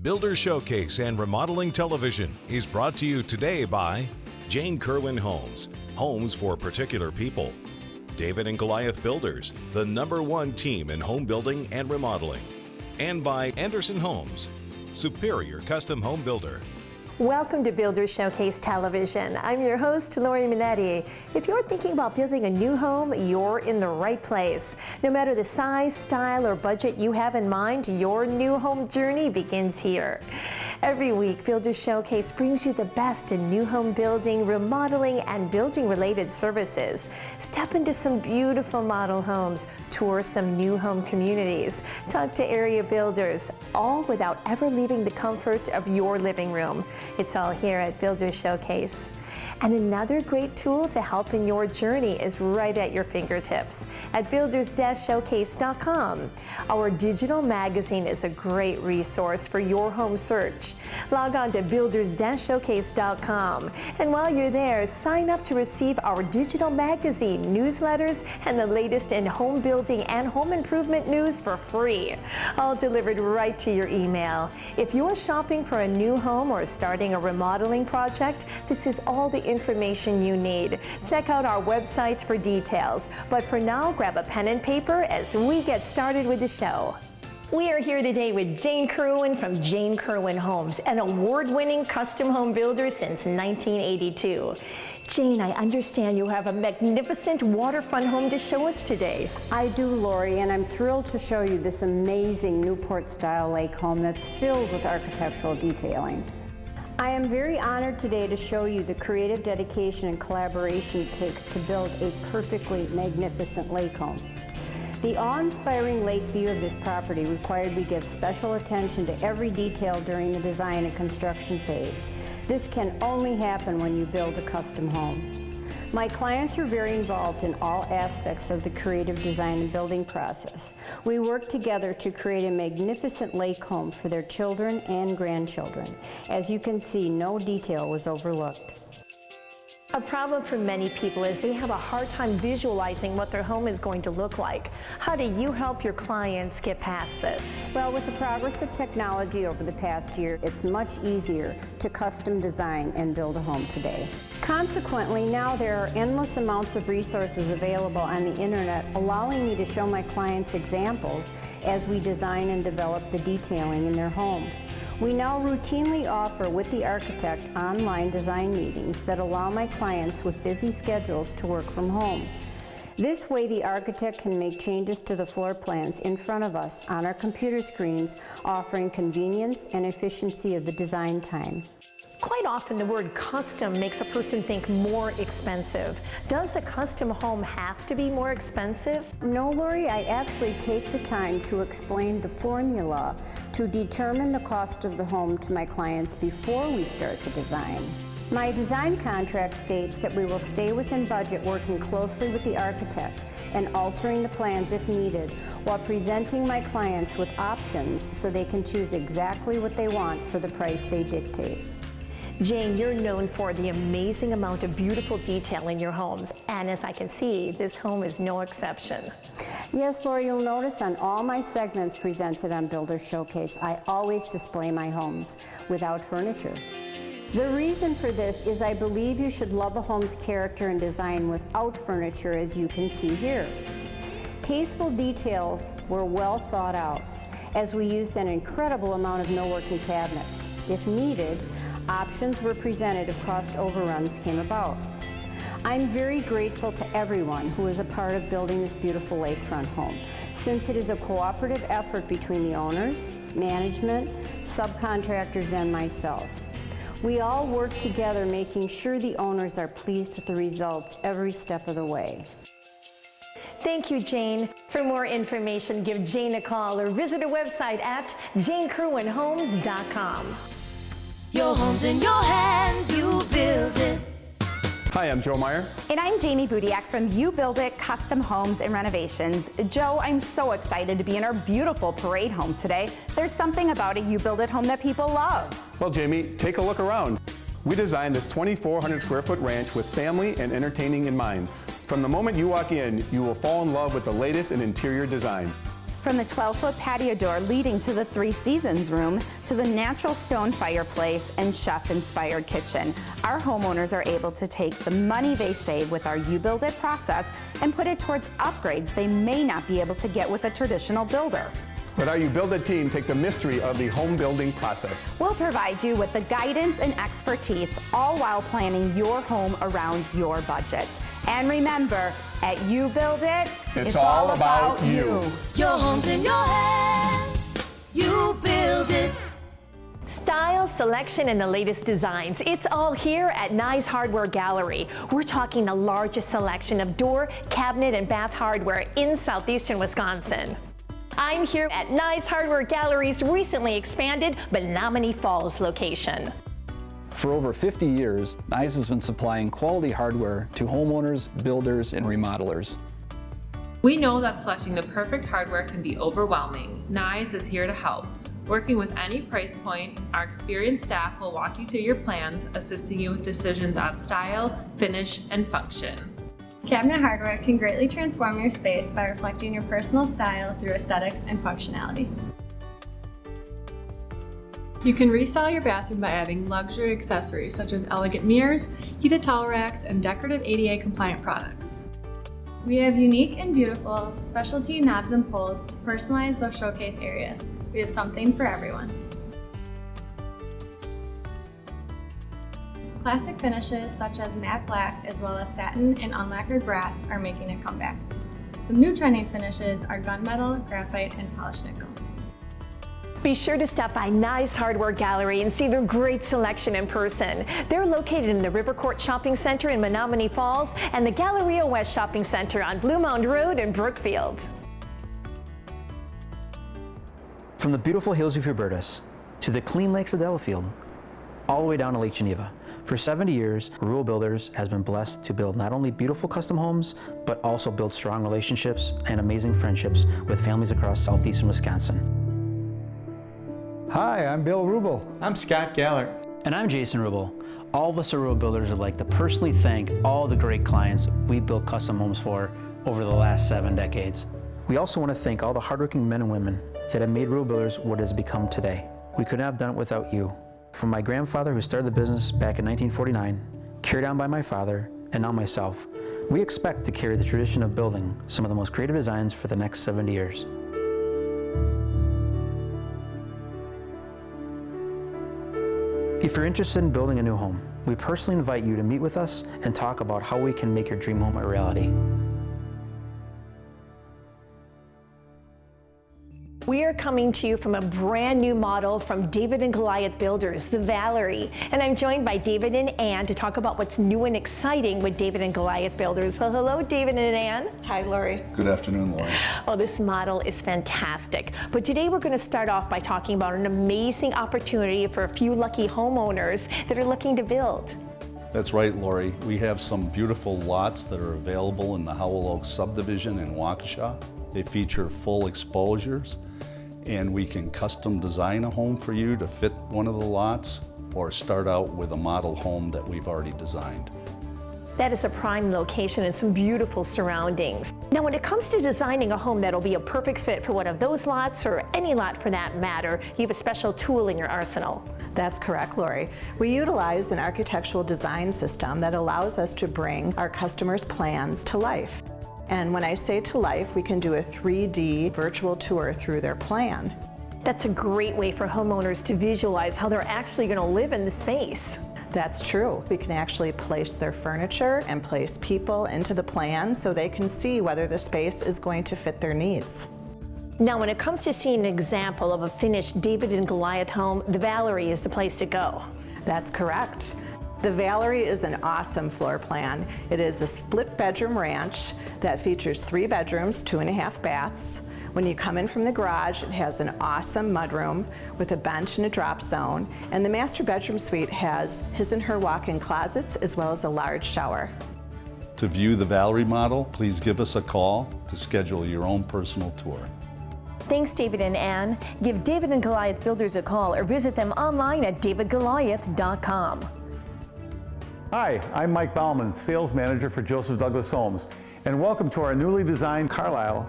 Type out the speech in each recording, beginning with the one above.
Builder Showcase and Remodeling Television is brought to you today by Jane Kerwin Homes, homes for particular people. David and Goliath Builders, the #1 team in home building and remodeling. And by Anderson Homes, superior custom home builder. Welcome to Builder Showcase Television. I'm your host, Lori Minetti. If you're thinking about building a new home, you're in the right place. No matter the size, style, or budget you have in mind, your new home journey begins here. Every week, Builder Showcase brings you the best in new home building, remodeling, and building-related services. Step into some beautiful model homes, tour some new home communities, talk to area builders, all without ever leaving the comfort of your living room. It's all here at Builder Showcase. And another great tool to help in your journey is right at your fingertips at builders-showcase.com. Our digital magazine is a great resource for your home search. Log on to builders-showcase.com. And while you're there, sign up to receive our digital magazine, newsletters, and the latest in home building and home improvement news for free, all delivered right to your email. If you're shopping for a new home or starting a remodeling project, this is all the information you need. Check out our website for details. But for now, grab a pen and paper as we get started with the show. We are here today with Jane Kerwin from Jane Kerwin Homes, an award-winning custom home builder since 1982. Jane, I understand you have a magnificent waterfront home to show us today. I do, Lori, and I'm thrilled to show you this amazing Newport-style lake home that's filled with architectural detailing. I am very honored today to show you the creative dedication and collaboration it takes to build a perfectly magnificent lake home. The awe-inspiring lake view of this property required we give special attention to every detail during the design and construction phase. This can only happen when you build a custom home. My clients are very involved in all aspects of the creative design and building process. We work together to create a magnificent lake home for their children and grandchildren. As you can see, no detail was overlooked. A problem for many people is they have a hard time visualizing what their home is going to look like. How do you help your clients get past this? Well, with the progress of technology over the past year, it's much easier to custom design and build a home today. Consequently, now there are endless amounts of resources available on the internet, allowing me to show my clients examples as we design and develop the detailing in their home. We now routinely offer with the architect online design meetings that allow my clients with busy schedules to work from home. This way the architect can make changes to the floor plans in front of us on our computer screens, offering convenience and efficiency of the design time. Quite often the word custom makes a person think more expensive. Does a custom home have to be more expensive? No, Lori, I actually take the time to explain the formula to determine the cost of the home to my clients before we start the design. My design contract states that we will stay within budget, working closely with the architect and altering the plans if needed, while presenting my clients with options so they can choose exactly what they want for the price they dictate. Jane, you're known for the amazing amount of beautiful detail in your homes, and as I can see, this home is no exception. Yes, Lori, you'll notice on all my segments presented on Builder Showcase, I always display my homes without furniture. The reason for this is I believe you should love a home's character and design without furniture, as you can see here. Tasteful details were well thought out, as we used an incredible amount of millworking cabinets. If needed, options were presented if cost overruns came about. I'm very grateful to everyone who is a part of building this beautiful lakefront home, since it is a cooperative effort between the owners, management, subcontractors, and myself. We all work together, making sure the owners are pleased with the results every step of the way. Thank you, Jane. For more information, give Jane a call or visit her website at janekerwinhomes.com. Your home's in your hands, you build it. Hi, I'm Joe Meyer. And I'm Jamie Budiak from You Build It Custom Homes and Renovations. Joe, I'm so excited to be in our beautiful parade home today. There's something about a You Build It home that people love. Well, Jamie, take a look around. We designed this 2,400 square foot ranch with family and entertaining in mind. From the moment you walk in, you will fall in love with the latest in interior design. From the 12-foot patio door leading to the Three Seasons room, to the natural stone fireplace and chef-inspired kitchen, our homeowners are able to take the money they save with our You Build It process and put it towards upgrades they may not be able to get with a traditional builder. Let our You Build It team take the mystery of the home building process. We'll provide you with the guidance and expertise, all while planning your home around your budget. And remember, at You Build It, It's all about you. Your home's in your hands. You build it. Style, selection, and the latest designs. It's all here at Nye's Hardware Gallery. We're talking the largest selection of door, cabinet, and bath hardware in southeastern Wisconsin. I'm here at Nye's Hardware Gallery's recently expanded Menominee Falls location. For over 50 years, Nye's has been supplying quality hardware to homeowners, builders, and remodelers. We know that selecting the perfect hardware can be overwhelming. Nye's is here to help. Working with any price point, our experienced staff will walk you through your plans, assisting you with decisions on style, finish, and function. Cabinet hardware can greatly transform your space by reflecting your personal style through aesthetics and functionality. You can resell your bathroom by adding luxury accessories such as elegant mirrors, heated towel racks, and decorative ADA compliant products. We have unique and beautiful specialty knobs and pulls to personalize those showcase areas. We have something for everyone. Classic finishes such as matte black as well as satin and unlacquered brass are making a comeback. Some new trending finishes are gunmetal, graphite, and polished nickel. Be sure to stop by Nye's Hardware Gallery and see their great selection in person. They're located in the River Court Shopping Center in Menominee Falls and the Galleria West Shopping Center on Blue Mound Road in Brookfield. From the beautiful hills of Hubertus to the clean lakes of Delafield, all the way down to Lake Geneva. For 70 years, Rural Builders has been blessed to build not only beautiful custom homes, but also build strong relationships and amazing friendships with families across southeastern Wisconsin. Hi, I'm Bill Rubel. I'm Scott Gallert. And I'm Jason Rubel. All of us at Rural Builders would like to personally thank all the great clients we built custom homes for over the last 7 decades. We also want to thank all the hardworking men and women that have made Rural Builders what it has become today. We couldn't have done it without you. From my grandfather who started the business back in 1949, carried on by my father, and now myself, we expect to carry the tradition of building some of the most creative designs for the next 70 years. If you're interested in building a new home, we personally invite you to meet with us and talk about how we can make your dream home a reality. We are coming to you from a brand new model from David and Goliath Builders, the Valerie. And I'm joined by David and Ann to talk about what's new and exciting with David and Goliath Builders. Well, hello, David and Ann. Hi, Lori. Good afternoon, Lori. Oh, this model is fantastic. But today we're going to start off by talking about an amazing opportunity for a few lucky homeowners that are looking to build. That's right, Lori. We have some beautiful lots that are available in the Howell Oaks subdivision in Waukesha. They feature full exposures, and we can custom design a home for you to fit one of the lots or start out with a model home that we've already designed. That is a prime location and some beautiful surroundings. Now, when it comes to designing a home that'll be a perfect fit for one of those lots or any lot for that matter, you have a special tool in your arsenal. That's correct, Lori. We utilize an architectural design system that allows us to bring our customers' plans to life. And when I say to life, we can do a 3D virtual tour through their plan. That's a great way for homeowners to visualize how they're actually going to live in the space. That's true. We can actually place their furniture and place people into the plan so they can see whether the space is going to fit their needs. Now, when it comes to seeing an example of a finished David and Goliath home, the Valerie is the place to go. That's correct. The Valerie is an awesome floor plan. It is a split bedroom ranch that features 3 bedrooms, 2.5 baths. When you come in from the garage, it has an awesome mudroom with a bench and a drop zone. And the master bedroom suite has his and her walk-in closets as well as a large shower. To view the Valerie model, please give us a call to schedule your own personal tour. Thanks, David and Ann. Give David and Goliath Builders a call or visit them online at davidgoliath.com. Hi, I'm Mike Baumann, Sales Manager for Joseph Douglas Homes, and welcome to our newly designed Carlisle.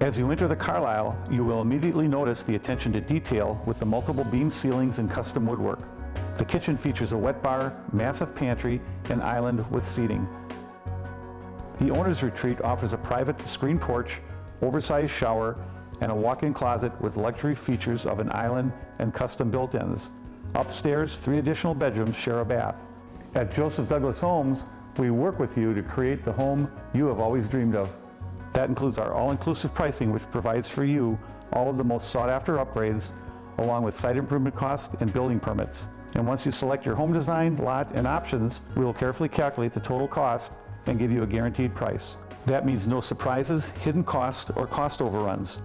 As you enter the Carlisle, you will immediately notice the attention to detail with the multiple beam ceilings and custom woodwork. The kitchen features a wet bar, massive pantry, and island with seating. The owner's retreat offers a private screen porch, oversized shower, and a walk-in closet with luxury features of an island and custom built-ins. Upstairs, 3 additional bedrooms share a bath. At Joseph Douglas Homes, we work with you to create the home you have always dreamed of. That includes our all-inclusive pricing, which provides for you all of the most sought-after upgrades, along with site improvement costs and building permits. And once you select your home design, lot, and options, we will carefully calculate the total cost and give you a guaranteed price. That means no surprises, hidden costs, or cost overruns.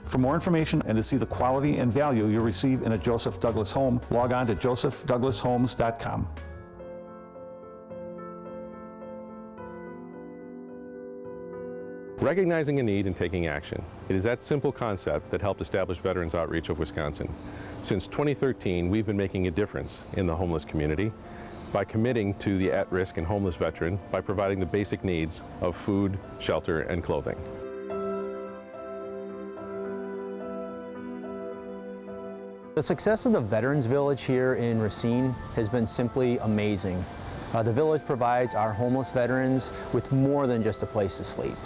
For more information and to see the quality and value you'll receive in a Joseph Douglas home, log on to josephdouglashomes.com. Recognizing a need and taking action. It is that simple concept that helped establish Veterans Outreach of Wisconsin. Since 2013, we've been making a difference in the homeless community by committing to the at-risk and homeless veteran by providing the basic needs of food, shelter, and clothing. The success of the Veterans Village here in Racine has been simply amazing. The village provides our homeless veterans with more than just a place to sleep.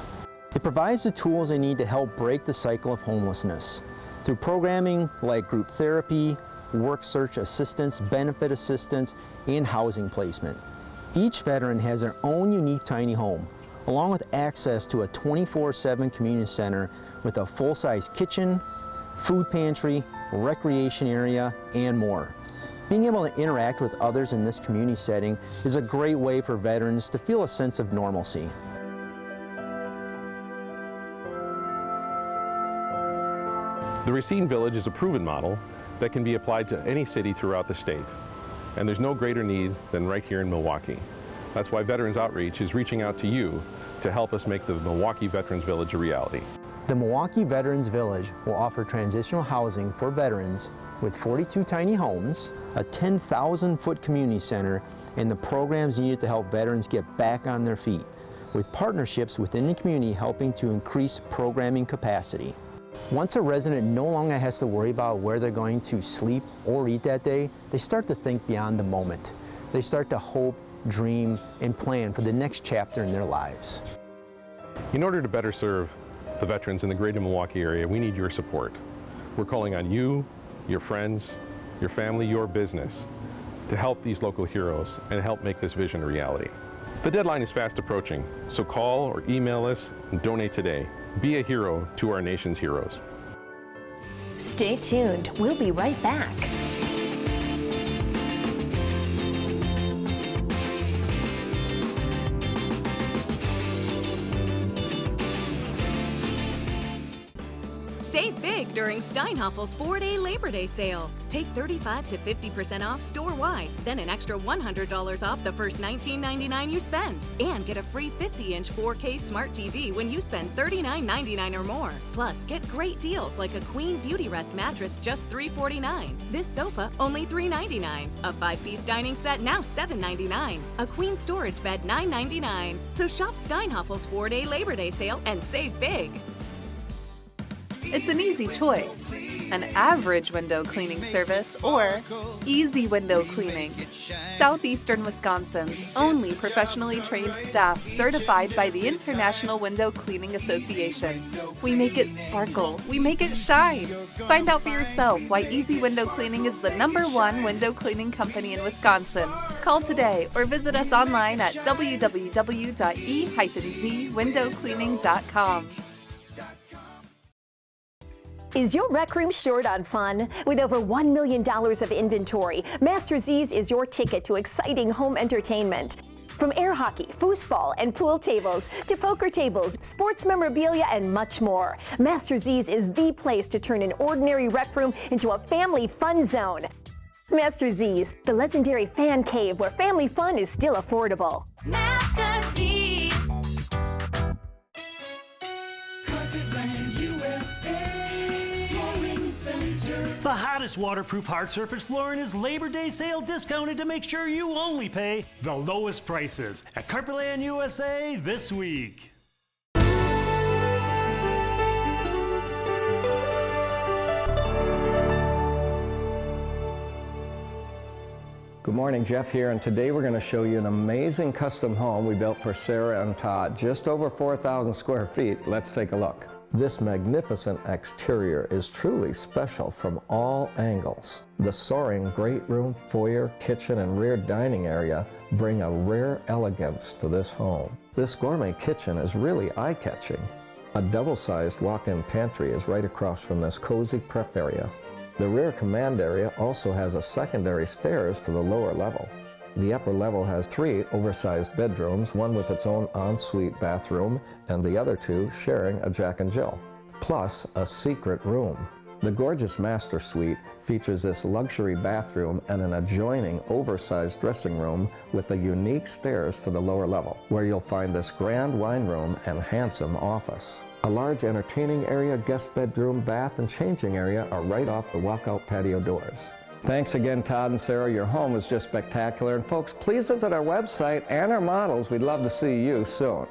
It provides the tools they need to help break the cycle of homelessness through programming like group therapy, work search assistance, benefit assistance, and housing placement. Each veteran has their own unique tiny home, along with access to a 24/7 community center with a full-size kitchen, food pantry, recreation area, and more. Being able to interact with others in this community setting is a great way for veterans to feel a sense of normalcy. The Racine Village is a proven model that can be applied to any city throughout the state. And there's no greater need than right here in Milwaukee. That's why Veterans Outreach is reaching out to you to help us make the Milwaukee Veterans Village a reality. The Milwaukee Veterans Village will offer transitional housing for veterans with 42 tiny homes, a 10,000-foot community center, and the programs needed to help veterans get back on their feet, with partnerships within the community helping to increase programming capacity. Once a resident no longer has to worry about where they're going to sleep or eat that day, they start to think beyond the moment. They start to hope, dream, and plan for the next chapter in their lives. In order to better serve the veterans in the greater Milwaukee area, we need your support. We're calling on you, your friends, your family, your business to help these local heroes and help make this vision a reality. The deadline is fast approaching, so call or email us and donate today. Be a hero to our nation's heroes. Stay tuned. We'll be right back. Save big during Steinhaffel's 4-day Labor Day sale. Take 35 to 50% off store-wide, then an extra $100 off the first $19.99 you spend. And get a free 50-inch 4K smart TV when you spend $39.99 or more. Plus, get great deals like a Queen Beauty Rest mattress just $349. This sofa only $399. A 5-piece dining set now $799. A queen storage bed $999. So shop Steinhaffel's 4-day Labor Day sale and save big. It's an easy choice. An average window cleaning service or easy window cleaning. Southeastern Wisconsin's only professionally trained staff certified by the International Window Cleaning Association. We make it sparkle. We make it shine. Find out for yourself why Easy Window Cleaning is the #1 window cleaning company in Wisconsin. Call today or visit us online at www.e-zwindowcleaning.com. Is your rec room short on fun? With over $1 million of inventory, Master Z's is your ticket to exciting home entertainment. From air hockey, foosball, and pool tables to poker tables, sports memorabilia, and much more, Master Z's is the place to turn an ordinary rec room into a family fun zone. Master Z's, the legendary fan cave where family fun is still affordable. Master Z's. The hottest waterproof hard surface flooring is Labor Day sale discounted to make sure you only pay the lowest prices at Carpetland USA this week. Good morning, Jeff here, and today we're going to show you an amazing custom home we built for Sarah and Todd, just over 4,000 square feet. Let's take a look. This magnificent exterior is truly special from all angles. The soaring great room, foyer, kitchen, and rear dining area bring a rare elegance to this home. This gourmet kitchen is really eye-catching. A double-sized walk-in pantry is right across from this cozy prep area. The rear command area also has a secondary stairs to the lower level. The upper level has 3 oversized bedrooms, one with its own ensuite bathroom and the other 2 sharing a Jack and Jill, plus a secret room. The gorgeous master suite features this luxury bathroom and an adjoining oversized dressing room with the unique stairs to the lower level, where you'll find this grand wine room and handsome office. A large entertaining area, guest bedroom, bath, and changing area are right off the walkout patio doors. Thanks again, Todd and Sarah. Your home is just spectacular. And folks, please visit our website and our models. We'd love to see you soon.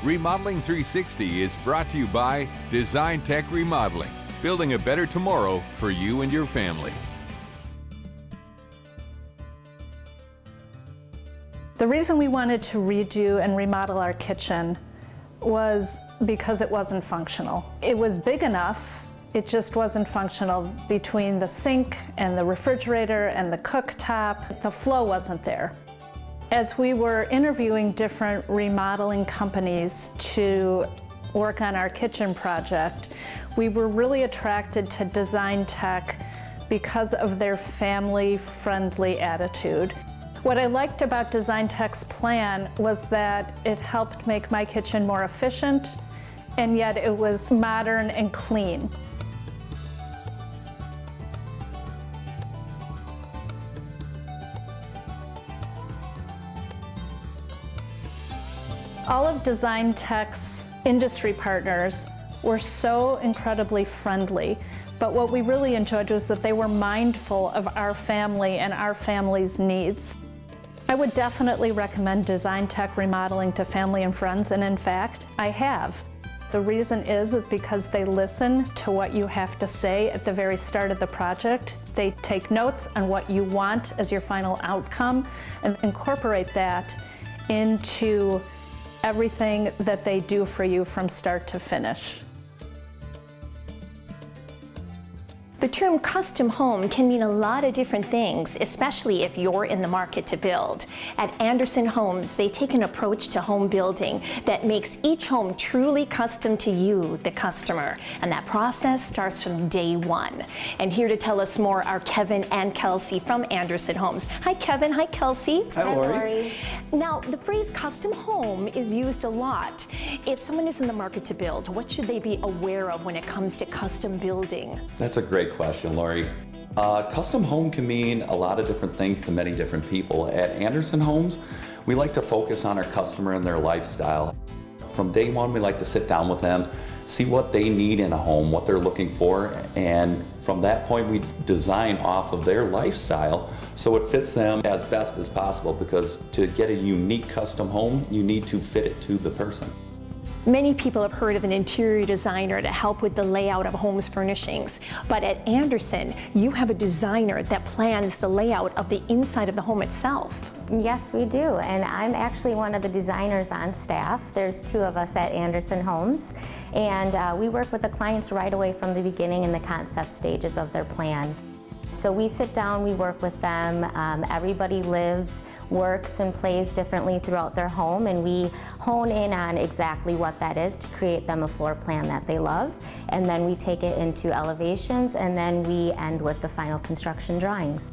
Remodeling 360 is brought to you by Design Tech Remodeling, building a better tomorrow for you and your family. The reason we wanted to redo and remodel our kitchen was because it wasn't functional. It was big enough, it just wasn't functional. Between the sink and the refrigerator and the cooktop, the flow wasn't there. As we were interviewing different remodeling companies to work on our kitchen project, we were really attracted to Design Tech because of their family-friendly attitude. What I liked about Design Tech's plan was that it helped make my kitchen more efficient, and yet it was modern and clean. All of Design Tech's industry partners were so incredibly friendly, but what we really enjoyed was that they were mindful of our family and our family's needs. I would definitely recommend Design Tech Remodeling to family and friends, and in fact, I have. The reason is because they listen to what you have to say at the very start of the project. They take notes on what you want as your final outcome and incorporate that into everything that they do for you from start to finish. The term custom home can mean a lot of different things, especially if you're in the market to build. At Anderson Homes, they take an approach to home building that makes each home truly custom to you, the customer. And that process starts from day one. And here to tell us more are Kevin and Kelsey from Anderson Homes. Hi, Kevin. Hi, Kelsey. Hi, Lori. Now, the phrase custom home is used a lot. If someone is in the market to build, what should they be aware of when it comes to custom building? That's a great question, Lori. Custom home can mean a lot of different things to many different people. At Anderson Homes, we like to focus on our customer and their lifestyle. From day one, we like to sit down with them, see what they need in a home, what they're looking for, and from that point, we design off of their lifestyle so it fits them as best as possible, because to get a unique custom home, you need to fit it to the person. Many people have heard of an interior designer to help with the layout of homes furnishings, but at Anderson, you have a designer that plans the layout of the inside of the home itself. Yes, we do, and I'm actually one of the designers on staff. There's 2 of us at Anderson Homes, and we work with the clients right away from the beginning in the concept stages of their plan. So we sit down, we work with them. Everybody lives, works, and plays differently throughout their home, and we hone in on exactly what that is to create them a floor plan that they love. And then we take it into elevations, and then we end with the final construction drawings.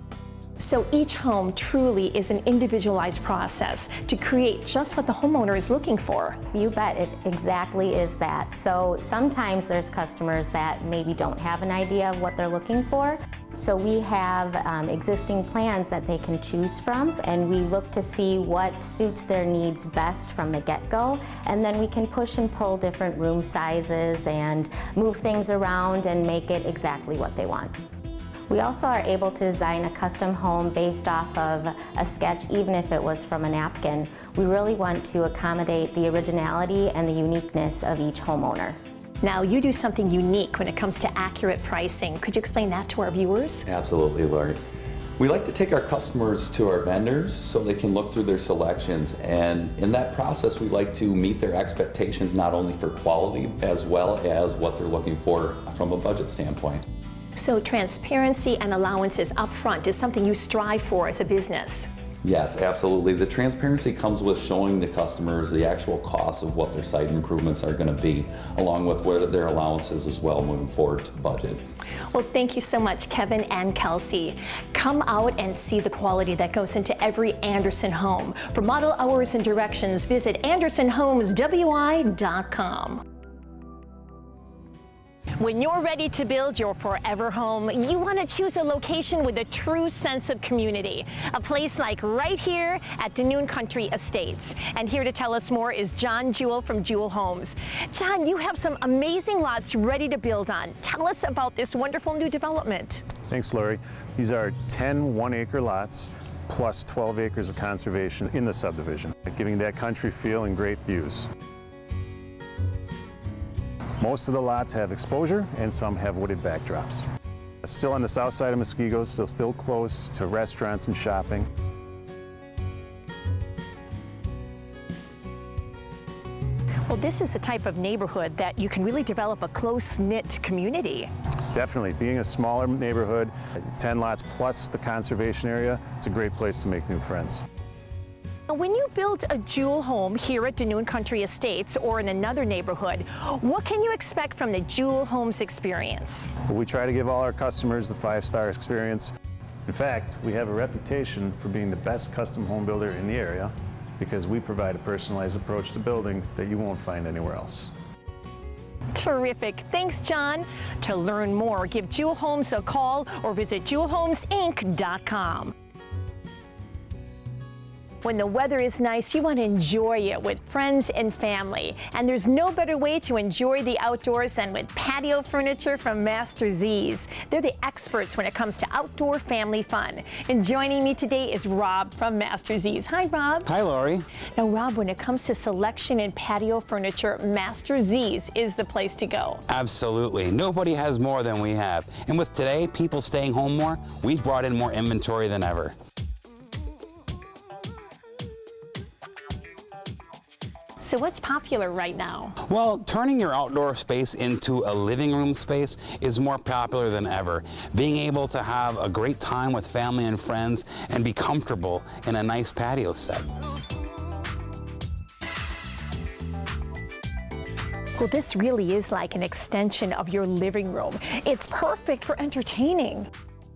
So each home truly is an individualized process to create just what the homeowner is looking for. You bet, it exactly is that. So sometimes there's customers that maybe don't have an idea of what they're looking for. So we have existing plans that they can choose from, and we look to see what suits their needs best from the get-go, and then we can push and pull different room sizes and move things around and make it exactly what they want. We also are able to design a custom home based off of a sketch, even if it was from a napkin. We really want to accommodate the originality and the uniqueness of each homeowner. Now, you do something unique when it comes to accurate pricing. Could you explain that to our viewers? Absolutely, Lori. We like to take our customers to our vendors so they can look through their selections, and in that process we like to meet their expectations not only for quality as well as what they're looking for from a budget standpoint. So transparency and allowances up front is something you strive for as a business. Yes, absolutely. The transparency comes with showing the customers the actual cost of what their site improvements are going to be, along with what their allowances as well moving forward to the budget. Well, thank you so much, Kevin and Kelsey. Come out and see the quality that goes into every Anderson home. For model hours and directions, visit AndersonHomesWI.com. When you're ready to build your forever home, you want to choose a location with a true sense of community. A place like right here at Dunoon Country Estates. And here to tell us more is John Jewell from Jewell Homes. John, you have some amazing lots ready to build on. Tell us about this wonderful new development. Thanks, Lori. These are 10 one-acre lots plus 12 acres of conservation in the subdivision, giving that country feel and great views. Most of the lots have exposure and some have wooded backdrops. Still on the south side of Muskego, so still close to restaurants and shopping. Well, this is the type of neighborhood that you can really develop a close-knit community. Definitely. Being a smaller neighborhood, 10 lots plus the conservation area, it's a great place to make new friends. When you build a Jewell home here at Dunoon Country Estates or in another neighborhood, what can you expect from the Jewell Homes experience? We try to give all our customers the 5-star experience. In fact, we have a reputation for being the best custom home builder in the area because we provide a personalized approach to building that you won't find anywhere else. Terrific. Thanks, John. To learn more, give Jewell Homes a call or visit jewelhomesinc.com. When the weather is nice, you want to enjoy it with friends and family. And there's no better way to enjoy the outdoors than with patio furniture from Master Z's. They're the experts when it comes to outdoor family fun. And joining me today is Rob from Master Z's. Hi, Rob. Hi, Lori. Now, Rob, when it comes to selection in patio furniture, Master Z's is the place to go. Absolutely. Nobody has more than we have. And with today, people staying home more, we've brought in more inventory than ever. So what's popular right now? Well, turning your outdoor space into a living room space is more popular than ever. Being able to have a great time with family and friends and be comfortable in a nice patio set. Well, this really is like an extension of your living room. It's perfect for entertaining.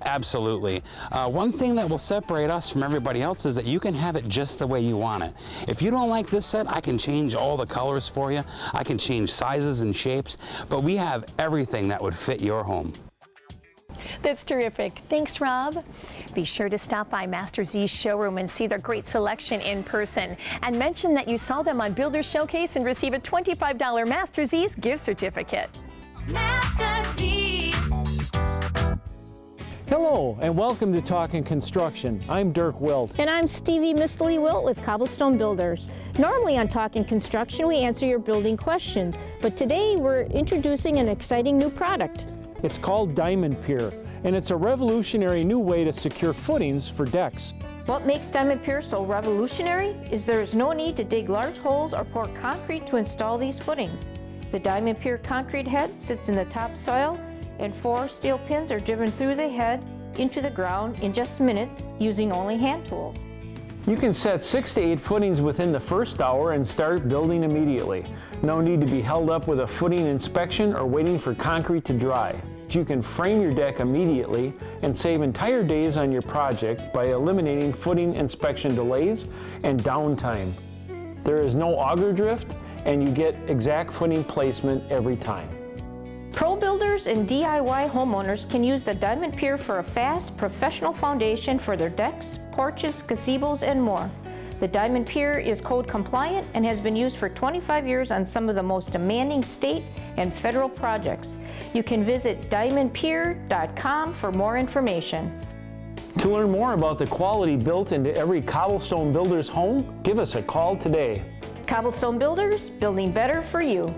Absolutely. One thing that will separate us from everybody else is that you can have it just the way you want it. If you don't like this set, I can change all the colors for you. I can change sizes and shapes, but we have everything that would fit your home. That's terrific. Thanks, Rob. Be sure to stop by Master Z's showroom and see their great selection in person. And mention that you saw them on Builder Showcase and receive a $25 Master Z's gift certificate. Master Z. Hello, and welcome to Talking Construction. I'm Dirk Wilt. And I'm Stevie Mistley Wilt with Cobblestone Builders. Normally on Talking Construction, we answer your building questions, but today we're introducing an exciting new product. It's called Diamond Pier, and it's a revolutionary new way to secure footings for decks. What makes Diamond Pier so revolutionary is there is no need to dig large holes or pour concrete to install these footings. The Diamond Pier concrete head sits in the topsoil, and 4 steel pins are driven through the head into the ground in just minutes using only hand tools. You can set 6 to 8 footings within the first hour and start building immediately. No need to be held up with a footing inspection or waiting for concrete to dry. You can frame your deck immediately and save entire days on your project by eliminating footing inspection delays and downtime. There is no auger drift, and you get exact footing placement every time. Pro builders and DIY homeowners can use the Diamond Pier for a fast, professional foundation for their decks, porches, gazebos, and more. The Diamond Pier is code compliant and has been used for 25 years on some of the most demanding state and federal projects. You can visit diamondpier.com for more information. To learn more about the quality built into every Cobblestone Builders home, give us a call today. Cobblestone Builders, building better for you.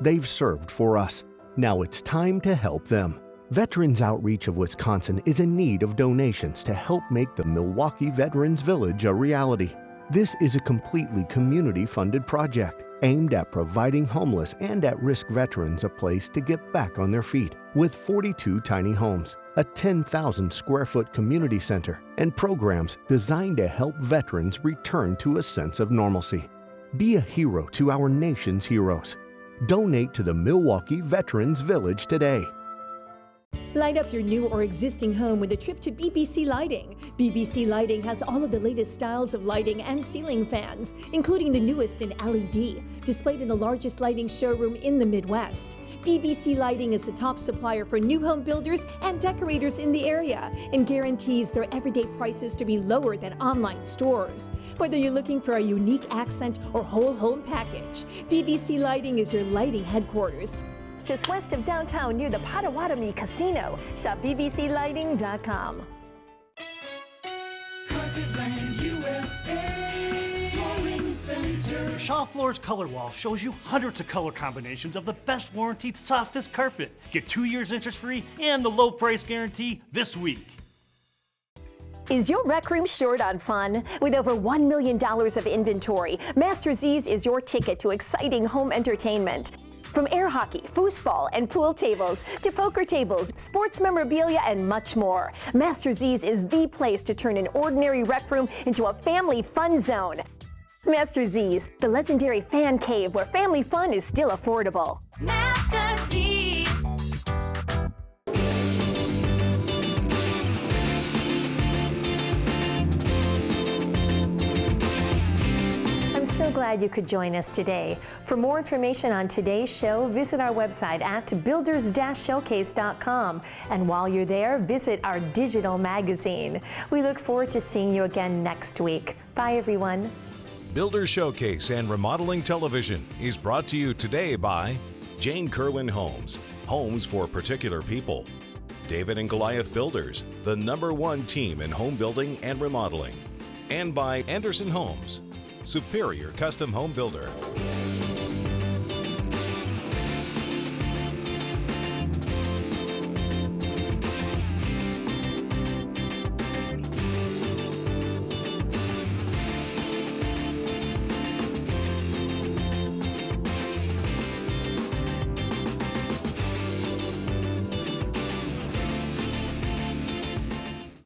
they've served for us. Now it's time to help them. Veterans Outreach of Wisconsin is in need of donations to help make the Milwaukee Veterans Village a reality. This is a completely community-funded project aimed at providing homeless and at-risk veterans a place to get back on their feet with 42 tiny homes, a 10,000 square foot community center, and programs designed to help veterans return to a sense of normalcy. Be a hero to our nation's heroes. Donate to the Milwaukee Veterans Village today. Light up your new or existing home with a trip to BBC Lighting. BBC Lighting has all of the latest styles of lighting and ceiling fans, including the newest in LED, displayed in the largest lighting showroom in the Midwest. BBC Lighting is the top supplier for new home builders and decorators in the area and guarantees their everyday prices to be lower than online stores. Whether you're looking for a unique accent or whole home package, BBC Lighting is your lighting headquarters. Just west of downtown near the Potawatomi Casino. Shop bbclighting.com. Carpetland USA Flooring Center. Shaw Floors Color Wall shows you hundreds of color combinations of the best warranted, softest carpet. Get 2 years interest-free and the low price guarantee this week. Is your rec room short on fun? With over $1 million of inventory, Master Z's is your ticket to exciting home entertainment. From air hockey, foosball, and pool tables to poker tables, sports memorabilia, and much more, Master Z's is the place to turn an ordinary rec room into a family fun zone. Master Z's, the legendary fan cave where family fun is still affordable. Master Z's. So glad you could join us today. For more information on today's show, visit our website at builders-showcase.com. And while you're there, visit our digital magazine. We look forward to seeing you again next week. Bye, everyone. Builders Showcase and Remodeling Television is brought to you today by Jane Kerwin Homes, homes for particular people. David and Goliath Builders, the #1 team in home building and remodeling. And by Anderson Homes, superior custom home builder.